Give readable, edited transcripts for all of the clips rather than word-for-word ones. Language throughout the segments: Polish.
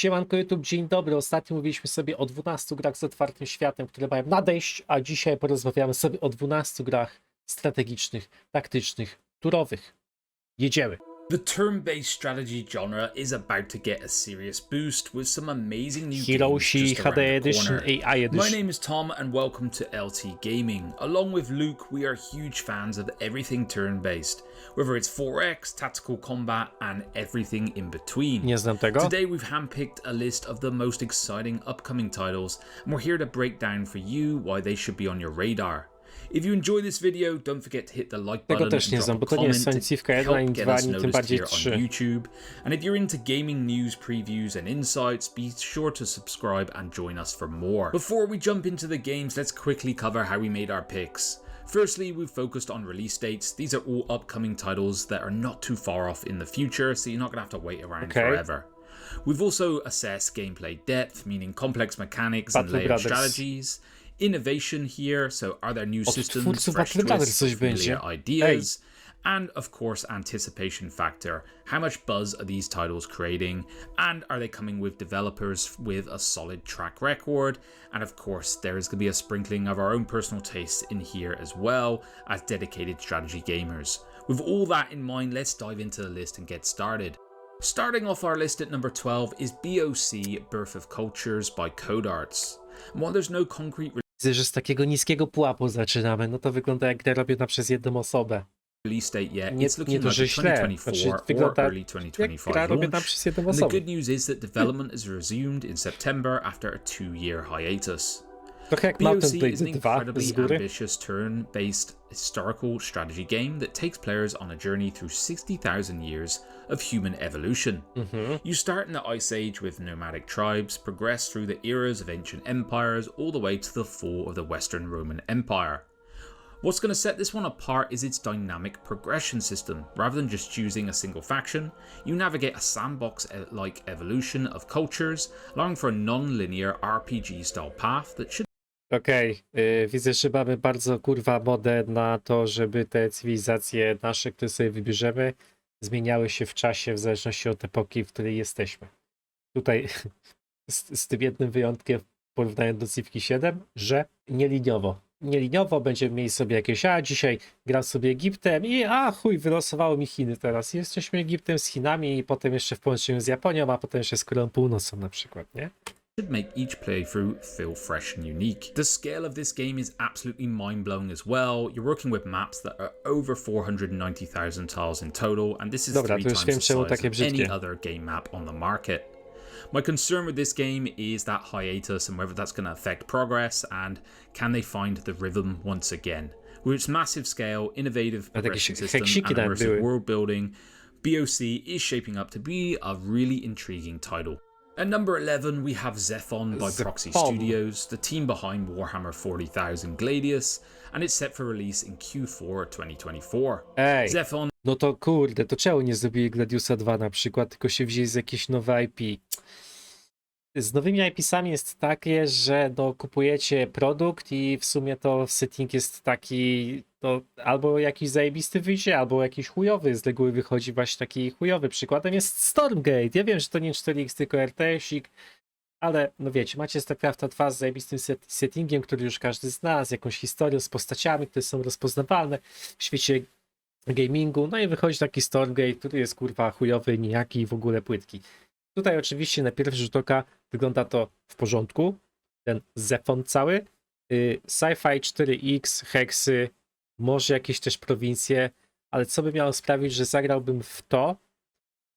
Siemanko YouTube, dzień dobry. Ostatnio mówiliśmy sobie o 12 grach z otwartym światem, które mają nadejść, a dzisiaj porozmawiamy sobie o 12 grach strategicznych, taktycznych, turowych. Jedziemy. The turn-based strategy genre is about to get a serious boost with some amazing new games just around HD the Edition, corner. AI My Edition. name is Tom and welcome to LT Gaming. Along with Luke, we are huge fans of everything turn-based, whether it's 4X, tactical combat and everything in between. Nie znam tego. Today we've handpicked a list of the most exciting upcoming titles and we're here to break down for you why they should be on your radar. If you enjoy this video, don't forget to hit the like Tego button też nie and znam, drop bo a to nie jest comment Sonicivka to 1, help ani get 2, us ani tym noticed bardziej here 3. on YouTube. And if you're into gaming news, previews and insights, be sure to subscribe and join us for more. Before we jump into the games, let's quickly cover how we made our picks. Firstly, we've focused on release dates. These are all upcoming titles that are not too far off in the future, so you're not going to have to wait around forever. We've also assessed gameplay depth, meaning complex mechanics and layered strategies. Innovation here, so are there new systems, fresh twists, familiar ideas, and of course anticipation factor. How much buzz are these titles creating, and are they coming with developers with a solid track record? And of course there is going to be a sprinkling of our own personal tastes in here as well as dedicated strategy gamers. With all that in mind, let's dive into the list and get started. Starting off our list at number 12 is BOC Birth of Cultures by Codarts. And while there's no concrete Widzę, że z takiego niskiego pułapu zaczynamy. No to wygląda jak gra robiona przez jedną osobę. release date yet, Nie, it's nie looking to, like że a źle. 2024 Znaczy, or wygląda early jak 2025 gra robiona launch. przez jedną And the osobę. good news is that development is resumed in September after a 2-year hiatus. Trochę jak BOC Mountain is Blade an 2 incredibly z góry. ambitious turn-based historical strategy game that takes players on a journey through 60,000 years of human evolution. You start in the Ice Age with nomadic tribes, progress through the eras of ancient empires, all the way to the fall of the Western Roman Empire. What's going to set this one apart is its dynamic progression system. Rather than just choosing a single faction, you navigate a sandbox-like evolution of cultures, allowing for a non-linear RPG-style path that should Okej, widzę, że mamy bardzo kurwa modę na to, żeby te cywilizacje nasze, które sobie wybierzemy, zmieniały się w czasie w zależności od epoki, w której jesteśmy. Tutaj z tym jednym wyjątkiem porównując do Civki 7, że nieliniowo. Nieliniowo będziemy mieli sobie jakieś, dzisiaj gram sobie Egiptem i chuj, wylosowało mi Chiny teraz. Jesteśmy Egiptem z Chinami i potem jeszcze w połączeniu z Japonią, a potem jeszcze z Koreą Północną na przykład, nie? make each playthrough feel fresh and unique. The scale of this game is absolutely mind-blowing as well. You're working with maps that are over 490,000 tiles in total, and this is 3 times the size of any other game map on the market. My concern with this game is that hiatus and whether that's going to affect progress, and can they find the rhythm once again. With its massive scale, innovative progression system and immersive world building, BOC is shaping up to be a really intriguing title. At number 11, we have Zephon by Proxy Studios, the team behind Warhammer 40,000 Gladius, and it's set for release in Q4 2024. Zephon. No to kurde, to czemu nie zrobili Gladiusa 2 na przykład, tylko się wzięli z jakieś nowe IP? Z nowymi IP-sami jest takie, że kupujecie produkt i w sumie to setting jest taki, to albo jakiś zajebisty wyjdzie, albo jakiś chujowy. Z reguły wychodzi właśnie taki chujowy. Przykładem jest Stormgate. Ja wiem, że to nie 4X, tylko RTS-ik, ale no wiecie, macie StarCrafta 2 z zajebistym settingiem, który już każdy zna, z jakąś historią, z postaciami, które są rozpoznawalne w świecie gamingu. No i wychodzi taki Stormgate, który jest kurwa chujowy, nijaki i w ogóle płytki. Tutaj oczywiście na pierwszy rzut oka wygląda to w porządku. Ten Zephon cały. Sci-fi 4X, heksy, może jakieś też prowincje, ale co by miało sprawić, że zagrałbym w to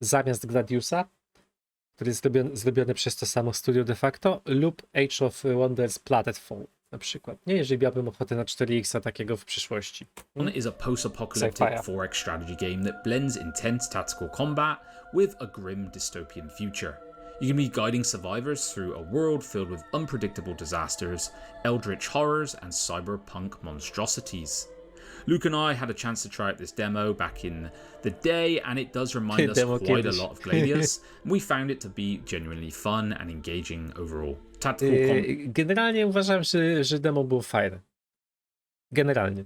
zamiast Gladiusa, który jest zrobiony przez to samo studio de facto, lub Age of Wonders Planetfall na przykład. Nie, jeżeli miałbym ochotę na 4X takiego w przyszłości. Is a post-apocalyptic 4X strategy game that blends intense tactical combat with a grim dystopian future. You can be guiding survivors through a world filled with unpredictable disasters, eldritch horrors, and cyberpunk monstrosities. Luke and I had a chance to try out this demo back in the day, and it does remind us quite a lot of Gladius. We found it to be genuinely fun and engaging overall. Generalnie uważam, że demo było fajne. Generalnie.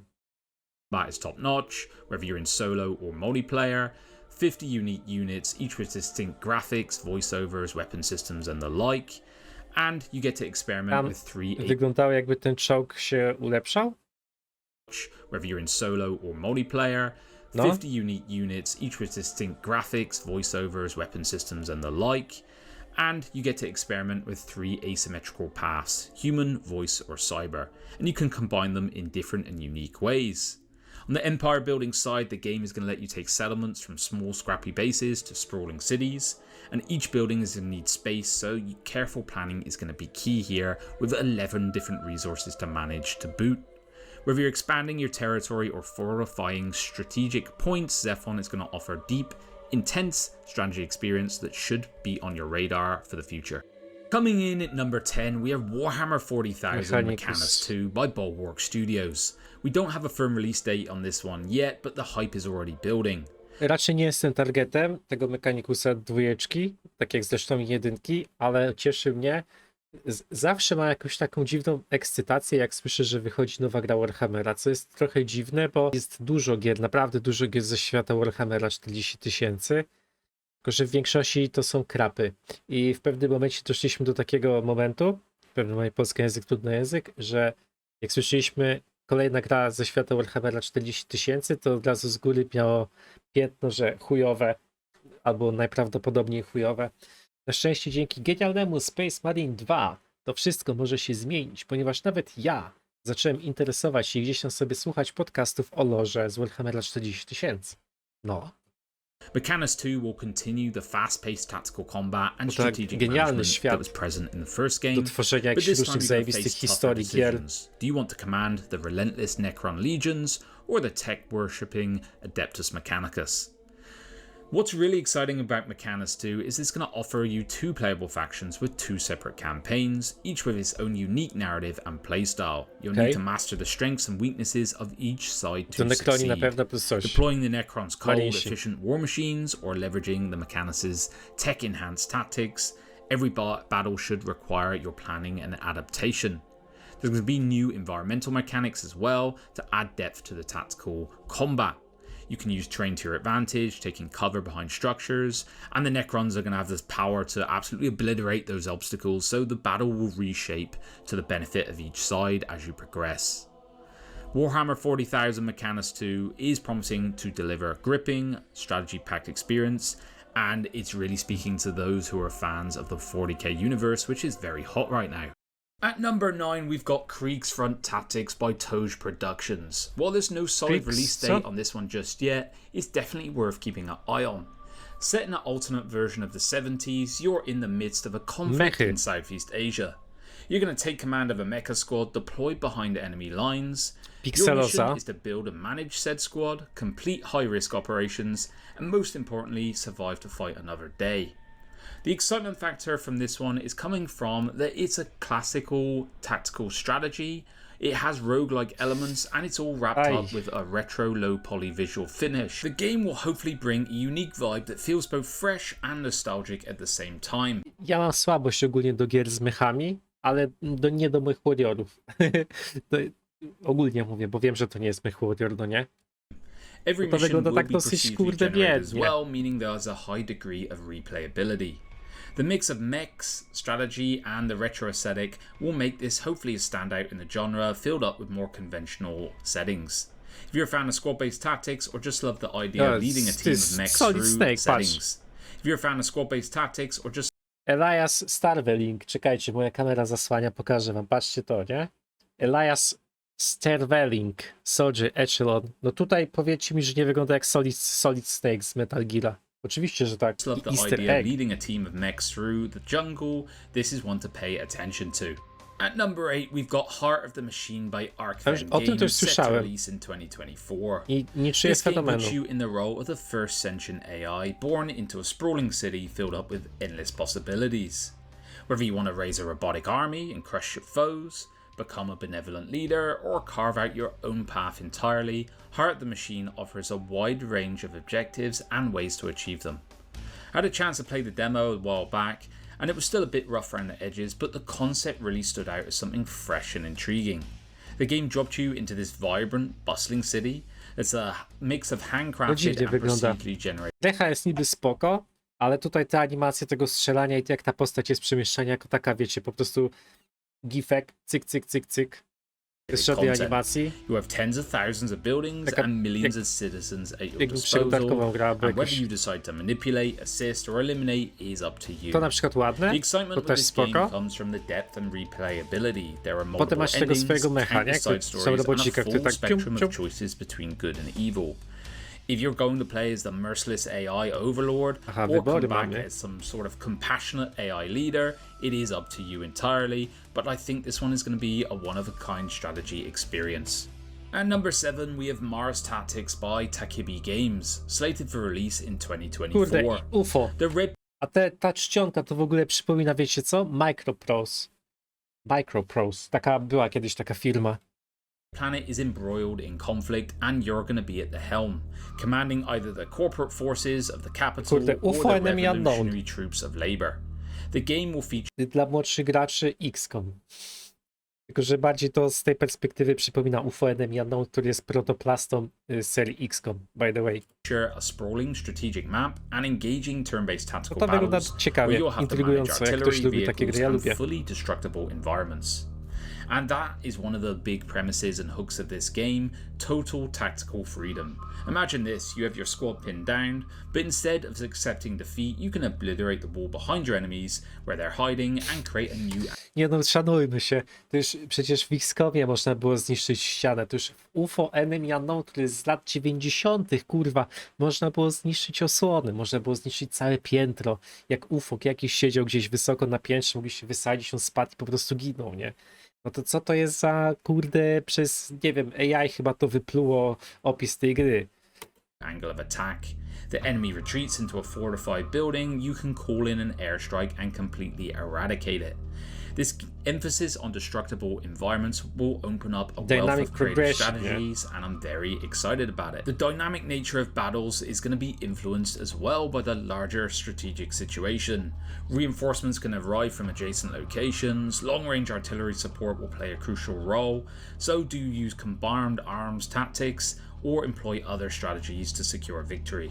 Combat is top notch, whether you're in solo or multiplayer. 50 unique units, each with distinct graphics, voiceovers, weapon systems and the like. And you get to experiment with 3 Wyglądało jakby ten czołg się ulepszał? whether you're in solo or multiplayer. 50 unique units, each with distinct graphics, voiceovers, weapon systems and the like. And you get to experiment with 3 asymmetrical paths, human, voice or cyber, and you can combine them in different and unique ways. On the empire building side, the game is going to let you take settlements from small scrappy bases to sprawling cities, and each building is going to need space, so careful planning is going to be key here, with 11 different resources to manage to boot. Whether you're expanding your territory or fortifying strategic points, Zephon is going to offer deep, intense strategy experience that should be on your radar for the future. Coming in at number 10, we have Warhammer 40,000 Mechanicus 2 by Bulwark Studios. We don't have a firm release date on this one yet, but the hype is already building. Raczej nie jestem targetem tego Mechanicusa 2, tak jak zresztą 1, ale cieszy mnie. Zawsze mam jakąś taką dziwną ekscytację, jak słyszę, że wychodzi nowa gra Warhammera, co jest trochę dziwne, bo jest dużo gier, naprawdę dużo gier ze świata Warhammera 40 000, tylko że w większości to są krapy. I w pewnym momencie doszliśmy do takiego momentu, w pewnym momencie polski język, trudny język, że jak słyszeliśmy kolejna gra ze świata Warhammera 40 000, to od razu z góry miało piętno, że chujowe, albo najprawdopodobniej chujowe. Na szczęście dzięki genialnemu Space Marine 2 to wszystko może się zmienić, ponieważ nawet ja zacząłem interesować się i gdzieś tam sobie słuchać podcastów o lorze z Warhammera 40 000. No. Mechanicus 2 will continue the fast-paced tactical combat and strategic management that was present in the first game, do tworzenia but jakichś this time różnych you're zajebistych going to face historii tougher gier. decisions. Do you want to command the relentless Necron legions or the tech-worshipping Adeptus Mechanicus? What's really exciting about Mechanicus 2 is it's going to offer you 2 playable factions with 2 separate campaigns, each with its own unique narrative and playstyle. You'll need to master the strengths and weaknesses of each side to succeed. Deploying the Necron's cold, efficient war machines or leveraging the Mechanicus' tech-enhanced tactics, every battle should require your planning and adaptation. There's going to be new environmental mechanics as well to add depth to the tactical combat. You can use terrain to your advantage, taking cover behind structures, and the Necrons are going to have this power to absolutely obliterate those obstacles, so the battle will reshape to the benefit of each side as you progress. Warhammer 40,000 Mechanicus 2 is promising to deliver gripping, strategy-packed experience, and it's really speaking to those who are fans of the 40k universe, which is very hot right now. At number 9, we've got Kriegsfront Tactics by Toge Productions. While there's no solid release date on this one just yet, it's definitely worth keeping an eye on. Set in an alternate version of the 70s, you're in the midst of a conflict in Southeast Asia. You're going to take command of a mecha squad deployed behind enemy lines. Your mission is to build and manage said squad, complete high-risk operations, and most importantly, survive to fight another day. The excitement factor from this one is coming from that it's a classical tactical strategy, it has roguelike elements, and it's all wrapped up with a retro low poly visual finish. The game will hopefully bring a unique vibe that feels both fresh and nostalgic at the same time. Ja mam słabość ogólnie do gier z mechami, ale nie do Mech Warriorów. Ogólnie mówię, bo wiem, że to nie jest Mech Warrior, no nie? Every mission will be procedurally generated as well, meaning there's a high degree of replayability. The mix of mechs, strategy, and the retro aesthetic will make this hopefully a standout in the genre, filled up with more conventional settings. If you're a fan of squad-based tactics, or just love the idea of leading a team of mechs through settings. If you're a fan of squad-based tactics, or just... Elias Starveling, czekajcie, moja kamera zasłania, pokażę wam, patrzcie to, nie? Elias Starveling, Soldier Echelon. No tutaj powiedzcie mi, że nie wygląda jak Solid Snake z Metal Gear'a. Oczywiście, że tak. Love the idea of leading a team of mechs through the jungle. This is one to pay attention to. At number 8, we've got Heart of the Machine by Arkven Games, set to release in 2024. This game puts you in the role of the first sentient AI born into a sprawling city filled up with endless possibilities. Whether you want to raise a robotic army and crush your foes, become a benevolent leader, or carve out your own path entirely, Heart of the Machine offers a wide range of objectives and ways to achieve them. I had a chance to play the demo a while back, and it was still a bit rough around the edges, but the concept really stood out as something fresh and intriguing. The game dropped you into this vibrant, bustling city, It's a mix of To handcrafted dziwnie and wygląda. procedurally generated Lecha jest niby spoko, ale tutaj te animacje tego strzelania i to jak ta postać jest przemieszczania jako taka, wiecie, po prostu gifek, cyk, cyk, cyk, cyk. Bez żadnej content. animacji. You have tens of thousands of buildings Taka- and millions of citizens at your Jakbym disposal, przeglądarkową grę, albo and whether jakoś... you decide to manipulate, assist, or eliminate is up to you. To na przykład ładne, The excitement to of też this game spoko. comes from the depth and replayability. There are multiple Potem masz tego endings, swojego mecha, nie? countless side Są stories, and a robocika, który full tak spectrum cium, of cium. choices between good and evil. If you're going to play as the merciless AI overlord, Aha, or come wybory back mamy. as some sort of compassionate AI leader, it is up to you entirely, but I think this one is going to be a one-of-a-kind strategy experience. At number 7, we have Mars Tactics by Takibi Games, slated for release in 2024. Kurde, UFO. The rip A ta czcionka to w ogóle przypomina, wiecie co? Microprose. Taka była kiedyś taka firma. planet is embroiled in conflict and you're going to be at the helm, commanding either the corporate forces of the capital Kurde, or UFO the Enemy Unknown. revolutionary troops of Labour. The game will feature Dla młodszych graczy XCOM. Tylko, że bardziej to z tej perspektywy przypomina UFO Enemy Unknown, który jest protoplastą serii XCOM, by the way. a sprawling strategic map and engaging turn-based tactical No to wygląda battles where ciekawie, you'll have to manage intrygująco. Jak ktoś artillery, lubi takie gry, ja vehicles lubię. and fully destructible environments. And that is one of the big premises and hooks of this game, total tactical freedom. Imagine this, you have your squad pinned down, but instead of accepting defeat, you can obliterate the wall behind your enemies where they're hiding and create a new Nie no, szanujmy się. To już przecież w XCOMie można było zniszczyć ścianę. To już w UFO Enemy Unknown, który jest z lat 90., kurwa, można było zniszczyć osłony, można było zniszczyć całe piętro. Jak UFO jakiś siedział gdzieś wysoko na piętrze, mogli się wysadzić, on spadł i po prostu ginął, nie? No to co to jest za, kurde, przez, nie wiem, AI chyba to wypluło opis tej gry. angle of attack. The enemy retreats into a fortified building, you can call in an airstrike and completely eradicate it. This emphasis on destructible environments will open up a wealth Dynamic of creative progression, strategies, and I'm very excited about it. The dynamic nature of battles is going to be influenced as well by the larger strategic situation. Reinforcements can arrive from adjacent locations, long-range artillery support will play a crucial role, so do you use combined arms tactics or employ other strategies to secure victory.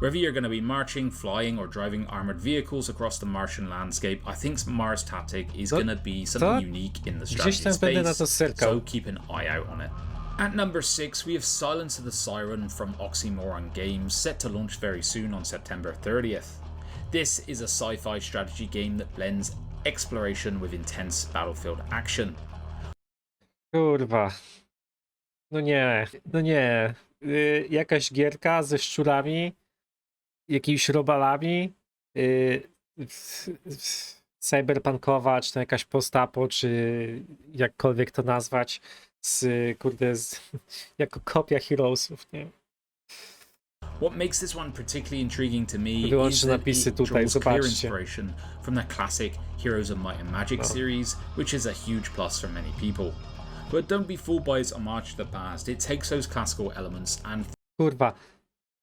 Whether you're going to be marching, flying, or driving armored vehicles across the Martian landscape, I think Mars Tactic is going to be something unique in the strategy tam będę na to space, zerkał. so keep an eye out on it. At number 6, we have Silence of the Siren from Oxymoron Games, set to launch very soon on September 30th. This is a sci-fi strategy game that blends exploration with intense battlefield action. Kurwa. No nie, no nie. Jakaś gierka ze szczurami, jakimiś robalami, cyberpunkowa, czy to jakaś postapo, czy jakkolwiek to nazwać, kurde, jako kopia Heroesów, nie? What makes this one particularly intriguing to me is Wyłączę that napisy it tutaj, draws clear zobaczcie. inspiration from the classic Heroes of Might and Magic series, which is a huge plus for many people. But don't be fooled by its homage to the past. It takes those classical elements and Kurwa,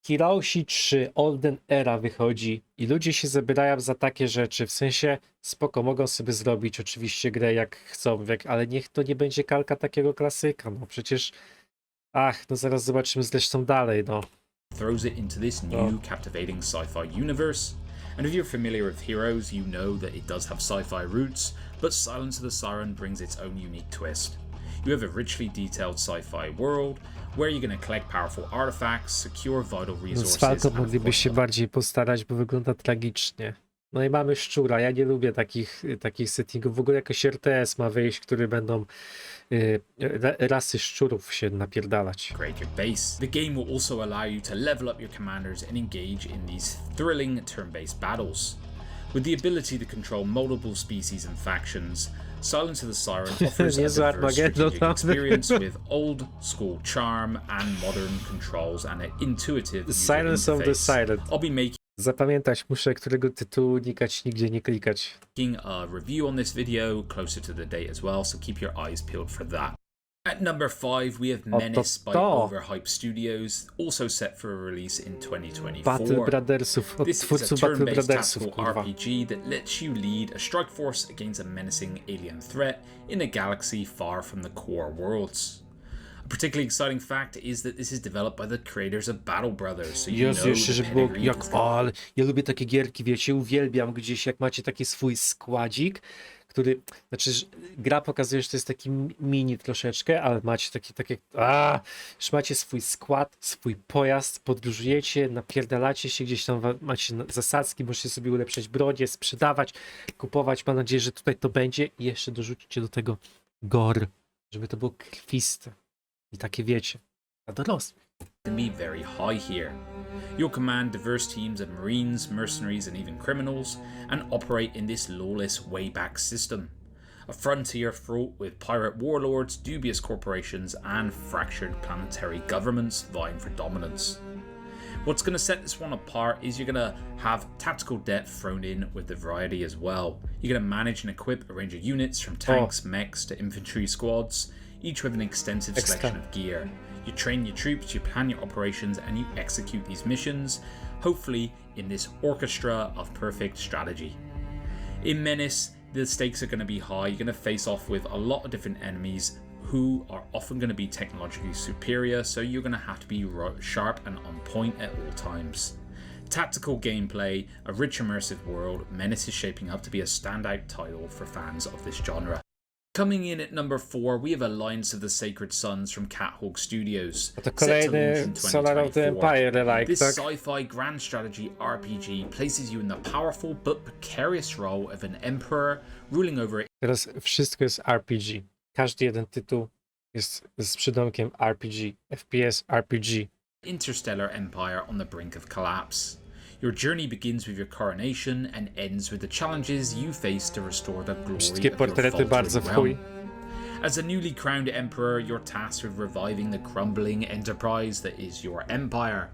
Heroesi 3 Olden Era wychodzi i ludzie się zabierają za takie rzeczy, w sensie spoko, mogą sobie zrobić oczywiście grę jak chcą, ale niech to nie będzie kalka takiego klasyka, no przecież, no zaraz zobaczymy zresztą dalej, no. throws it into this new captivating sci-fi universe. And if you're familiar with Heroes, you know that it does have sci-fi roots, but Silence of the Siren brings its own unique twist. You have a richly detailed sci-fi world, where you're going to collect powerful artifacts, secure vital No z resources, walką and of mogliby course, się bardziej postarać, bo wygląda tragicznie. No i mamy szczura, ja nie lubię takich settingów, w ogóle jakoś RTS ma wyjść, który będą rasy szczurów się napierdalać. create your base. The game will also allow you to level up your commanders and engage in these thrilling turn-based battles. With the ability to control multiple species and factions, Silence of the Siren offers a Niezły diverse Armageddon, strategic no. experience with old school charm and modern controls and an intuitive user Silence of the interface. Silent. I'll be making Zapamiętać muszę, którego tytułu unikać, nigdzie nie klikać. a review on this video closer to the date as well, so keep your eyes peeled for that. At number 5, we have Menace by Overhype Studios, also set for a release in 2024. Battle Brothersów, od This is a twórców Battle turn-based Brothersów, tactical kurwa. RPG that lets you lead a strike force against a menacing alien threat in a galaxy far from the core worlds. A Particularly exciting fact is that this is developed by the creators of Battle Brothers, so you Jezu, know jeszcze, the żeby było pedigree jak... of this O, ale ja lubię takie gierki, wiecie, uwielbiam gdzieś, jak macie taki swój składzik, który... Znaczy, że gra pokazuje, że to jest taki mini troszeczkę, ale macie takie... Już macie swój skład, swój pojazd, podróżujecie, napierdalacie się gdzieś tam, macie zasadzki, możecie sobie ulepszać brodzie, sprzedawać, kupować. Mam nadzieję, że tutaj to będzie i jeszcze dorzucicie do tego gore, żeby to było krwiste. I takie wiecie, na dorosłych. can be very high here. You'll command diverse teams of marines, mercenaries and even criminals, and operate in this lawless wayback system. A frontier fraught with pirate warlords, dubious corporations and fractured planetary governments vying for dominance. What's going to set this one apart is you're going to have tactical depth thrown in with the variety as well. You're going to manage and equip a range of units from tanks, mechs to infantry squads, each with an extensive selection of gear. You train your troops, you plan your operations, and you execute these missions, hopefully in this orchestra of perfect strategy. In Menace, the stakes are going to be high. You're going to face off with a lot of different enemies who are often going to be technologically superior, so you're going to have to be sharp and on point at all times. Tactical gameplay, a rich immersive world, Menace is shaping up to be a standout title for fans of this genre. Coming in at number 4, we have Alliance of the Sacred Sons from Cathog Studios. To kolejny Solar of the Empire, like, This tak? sci-fi grand strategy RPG places you in the powerful but precarious role of an emperor ruling over. Teraz wszystko jest RPG. Każdy jeden tytuł jest z przydomkiem RPG, FPS, RPG. Interstellar empire on the brink of collapse. Your journey begins with your coronation and ends with the challenges you face to restore the glory Wszystkie of your portrety bardzo w chuj. realm. As a newly crowned emperor, you're tasked with reviving the crumbling enterprise that is your empire.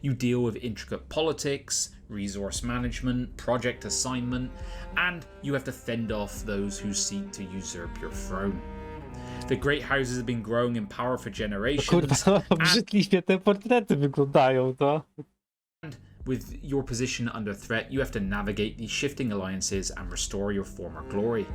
You deal with intricate politics, resource management, project assignment, and you have to fend off those who seek to usurp your throne. The great houses have been growing in power for generations. Kurwa, obrzydliwie te portrety wyglądają, to. With your position under threat, you have to navigate these shifting alliances and restore your former glory.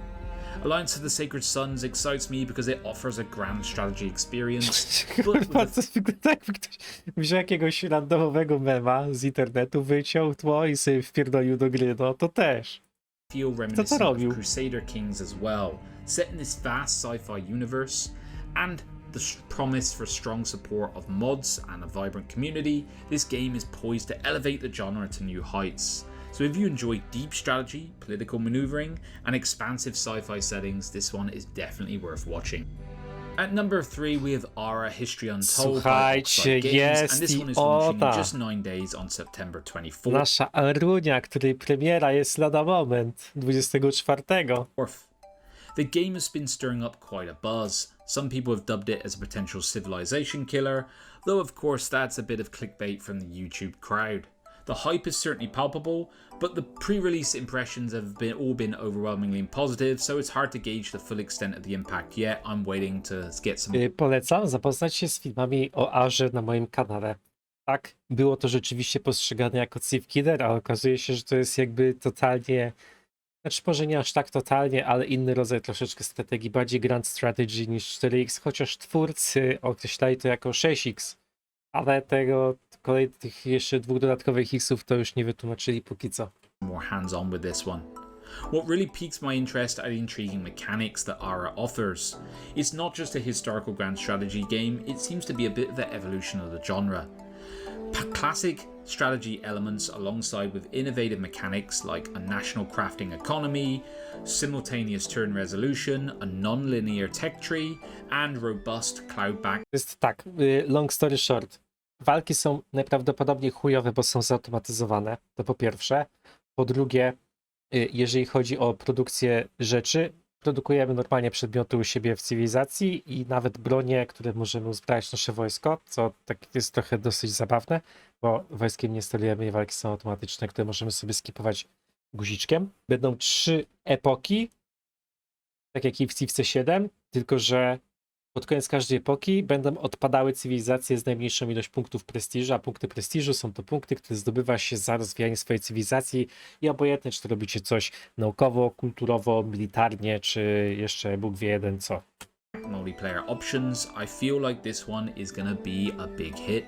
Alliance of the Sacred Sons excites me because it offers a grand strategy experience. Kurwa, to wygląda jakby ktoś wziął jakiegoś randomowego mema z internetu, wyciął tło i sobie wpierdolił do gry, no to też. Feel reminiscent of Crusader Kings as well, set in this vast sci-fi universe, and the promise for strong support of mods and a vibrant community. This game is poised to elevate the genre to new heights. So if you enjoy deep strategy, political maneuvering, and expansive sci-fi settings, this one is definitely worth watching. At number 3, we have Ara History Untold by Oxide Games, and this one is launching in just 9 days on September 24th. Nasza Arunia, której premiera jest lada moment, 24. The game has been stirring up quite a buzz. Some people have dubbed it as a potential civilization killer, though of course that's a bit of clickbait from the YouTube crowd. The hype is certainly palpable, but the pre-release impressions have all been overwhelmingly positive, so it's hard to gauge the full extent of the impact yet. I'm waiting to get some... Polecam zapoznać się z filmami o Arze na moim kanale. Tak, było to rzeczywiście postrzegane jako Civ Killer, a okazuje się, że to jest jakby totalnie... Znaczy może nie aż tak totalnie, ale inny rodzaj troszeczkę strategii, bardziej Grand Strategy niż 4X, chociaż twórcy określali to jako 6X. Ale tych jeszcze 2 dodatkowych X-ów to już nie wytłumaczyli póki co. More hands-on with this one. What really piques my interest are the intriguing mechanics that Ara offers. It's not just a historical grand strategy game, it seems to be a bit of the evolution of the genre. Classic strategy elements alongside with innovative mechanics like a national crafting economy, simultaneous turn resolution, a non-linear tech tree, and robust cloud-backed... Jest tak, long story short. Walki są najprawdopodobniej chujowe, bo są zautomatyzowane, to po pierwsze. Po drugie, jeżeli chodzi o produkcję rzeczy, produkujemy normalnie przedmioty u siebie w cywilizacji i nawet bronie, które możemy uzbrać w nasze wojsko, co tak jest trochę dosyć zabawne, bo wojskiem nie sterujemy i walki są automatyczne, które możemy sobie skipować guziczkiem. Będą 3 epoki, tak jak i w Civce 7, tylko że pod koniec każdej epoki będą odpadały cywilizacje z najmniejszą ilość punktów prestiżu, a punkty prestiżu są to punkty, które zdobywa się za rozwijanie swojej cywilizacji i obojętnie, czy to robicie coś naukowo, kulturowo, militarnie, czy jeszcze Bóg wie jeden co. multiplayer options, I feel like this one is gonna be a big hit.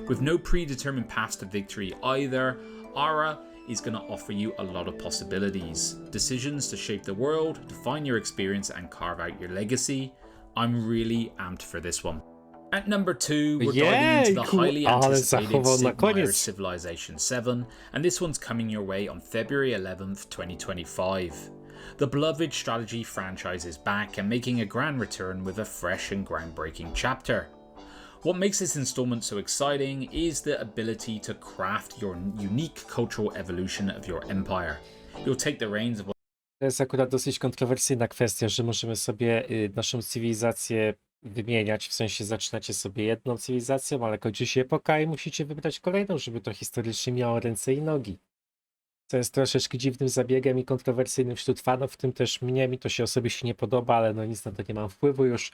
With no predetermined path to victory either, Ara is going to offer you a lot of possibilities, decisions to shape the world, define your experience and carve out your legacy. I'm really amped for this one. At number 2, we're diving into the highly anticipated Sid Meier's Civilization 7, and this one's coming your way on February 11th, 2025. The beloved strategy franchise is back and making a grand return with a fresh and groundbreaking chapter. What makes this installment so exciting is the ability to craft your unique cultural evolution of your empire. You'll take the reins of... To jest akurat dosyć kontrowersyjna kwestia, że możemy sobie naszą cywilizację wymieniać, w sensie zaczynacie sobie jedną cywilizacją, ale kończy się epoka i musicie wybrać kolejną, żeby to historycznie miało ręce i nogi. Co jest troszeczkę dziwnym zabiegiem i kontrowersyjnym wśród fanów, w tym też mnie, mi to się osobiście nie podoba, ale no nic na to nie mam wpływu, już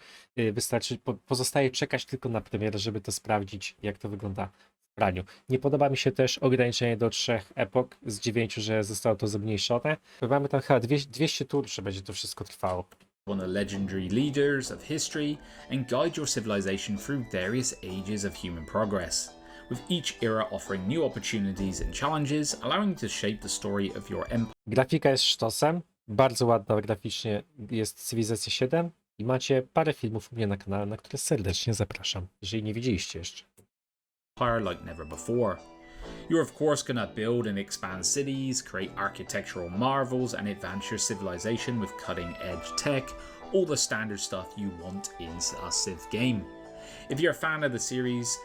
wystarczy, pozostaje czekać tylko na premierę, żeby to sprawdzić, jak to wygląda w praniu. Nie podoba mi się też ograniczenie do 3 epok z 9, że zostało to zmniejszone. Mamy tam chyba 200 tur, że będzie to wszystko trwało. One of the legendary leaders of history and guide your civilization through various ages of human progress, with each era offering new opportunities and challenges, allowing you to shape the story of your empire. Grafika jest sztosem, bardzo ładna graficznie jest Cywilizacja 7 i macie parę filmów u mnie na kanale, na które serdecznie zapraszam, jeżeli nie widzieliście jeszcze. Like never before. You're of course gonna build and expand cities, create architectural marvels, and advance your civilization with cutting-edge tech, all the standard stuff you want in a Civ game. If you're a fan of the series,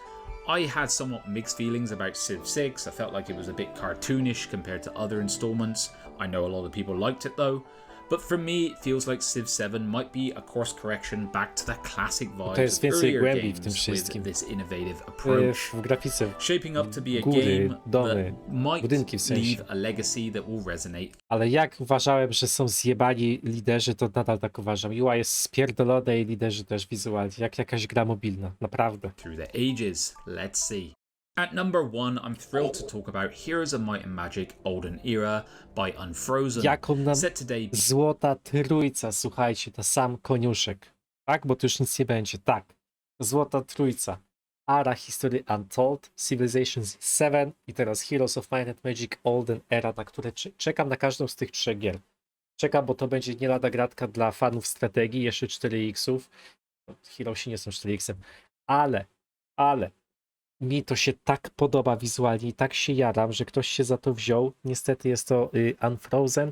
I had somewhat mixed feelings about Civ 6. I felt like it was a bit cartoonish compared to other installments. I know a lot of people liked it though. But for me, it feels like Civ 7 might be a course correction back to the classic vibes of earlier games with this innovative approach. W grafice shaping up to be a góry, game domy, that might budynki w sensie. leave a legacy that will resonate. Ale jak uważałem, że są zjebani liderzy, to nadal tak uważam. UI jest spierdolone i liderzy też wizualnie, jak jakaś gra mobilna, naprawdę. Through the ages, let's see. At number 1, I'm thrilled to talk about Heroes of Might and Magic Olden Era by Unfrozen. Jaką nam Set today... złota trójca, słuchajcie, to sam koniuszek. Tak? Bo tu już nic nie będzie. Tak. Złota trójca. Ara History Untold, Civilization 7 i teraz Heroes of Might and Magic Olden Era, na które czekam na każdą z tych 3 gier. Czekam, bo to będzie nie lada gratka dla fanów strategii, jeszcze 4X-ów. Heroesi nie są 4X-em. Ale mi to się tak podoba wizualnie i tak się jaram, że ktoś się za to wziął. Niestety jest to Unfrozen.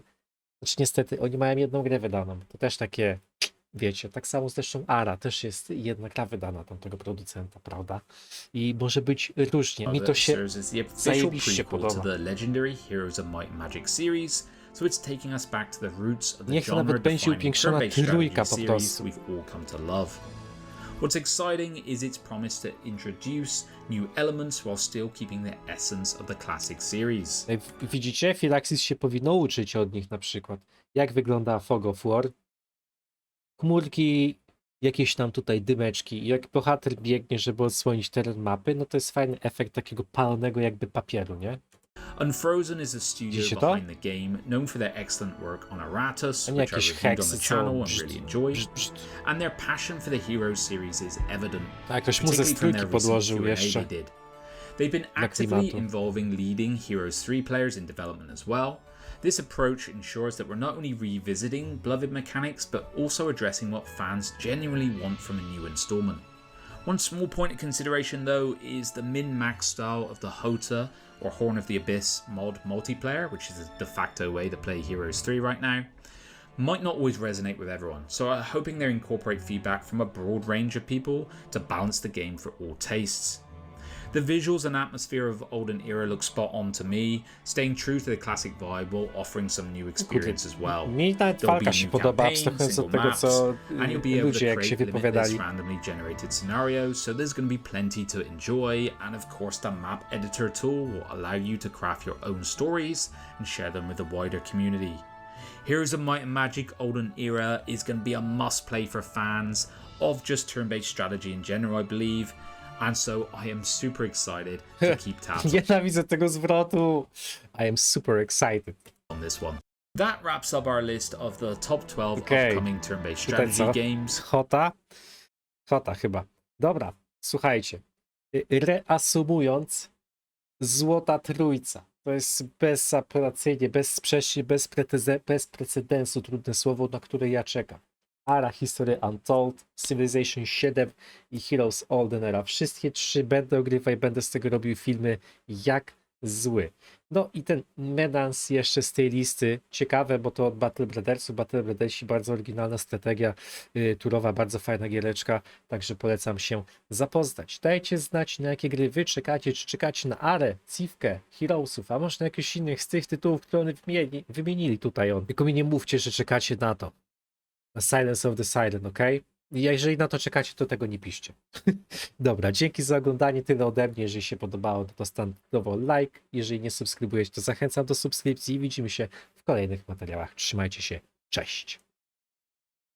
Znaczy niestety, oni mają jedną grę wydaną. To też takie, wiecie, tak samo zresztą Ara. Też jest jedna gra wydana tamtego producenta, prawda? I może być różnie. Mi to się zajebiście podoba. Niech nawet będzie upiększona trójka po prostu. What's exciting is its promise to introduce new elements while still keeping the essence of the classic series. Widzicie? Filaxis się powinno uczyć od nich na przykład. Jak wygląda Fog of War? Chmurki, jakieś tam tutaj dymeczki. Jak bohater biegnie, żeby odsłonić teren mapy, no to jest fajny efekt takiego palonego jakby papieru, nie? Unfrozen is a studio behind the game, known for their excellent work on Aratus, which I reviewed on the channel and really enjoyed, and their passion for the Heroes series is evident, particularly from their recent Q&A they did. They've been actively involving leading Heroes 3 players in development as well. This approach ensures that we're not only revisiting beloved mechanics, but also addressing what fans genuinely want from a new installment. One small point of consideration though is the min-max style of the HOTA or Horn of the Abyss mod multiplayer, which is the de facto way to play Heroes 3 right now, might not always resonate with everyone, so I'm hoping they incorporate feedback from a broad range of people to balance the game for all tastes. The visuals and atmosphere of Olden Era look spot on to me, staying true to the classic vibe while offering some new experience as well. Mi nawet walka się podoba, abstrahując od tego, co ludzie jak się wypowiadali. Randomly generated scenarios, so there's going to be plenty to enjoy, and of course the map editor tool will allow you to craft your own stories and share them with the wider community. Heroes of Might and Magic Olden Era is going to be a must play for fans of just turn-based strategy in general, I believe. And so I am super excited to keep tabs Nienawidzę tego zwrotu. I am super excited on this one. That wraps up our list of the top 12 Okej. upcoming turn-based Tutaj strategy co? games. Hota? Hota chyba. Dobra, słuchajcie. Reasumując, Złota Trójca. To jest bezapelacyjnie, bez precedensu, trudne słowo, na które ja czekam. Ara, History Untold, Civilization 7 i Heroes Olden Era. Wszystkie trzy będę ogrywał i będę z tego robił filmy jak zły. No i ten Menace jeszcze z tej listy. Ciekawe, bo to od Battle Brothers'u. Battle Brothersi, bardzo oryginalna strategia turowa, bardzo fajna giereczka, także polecam się zapoznać. Dajcie znać, na jakie gry wy czekacie, czy czekacie na Arę, Civkę, Heroesów, a może na jakichś innych z tych tytułów, które one wymienili tutaj. Tylko mi nie mówcie, że czekacie na to. Na Silence of the Siren, ok? Jeżeli na to czekacie, to tego nie piszcie. Dobra, dzięki za oglądanie, tyle ode mnie. Jeżeli się podobało, to standardowo like. Jeżeli nie subskrybujecie, to zachęcam do subskrypcji i widzimy się w kolejnych materiałach. Trzymajcie się, cześć!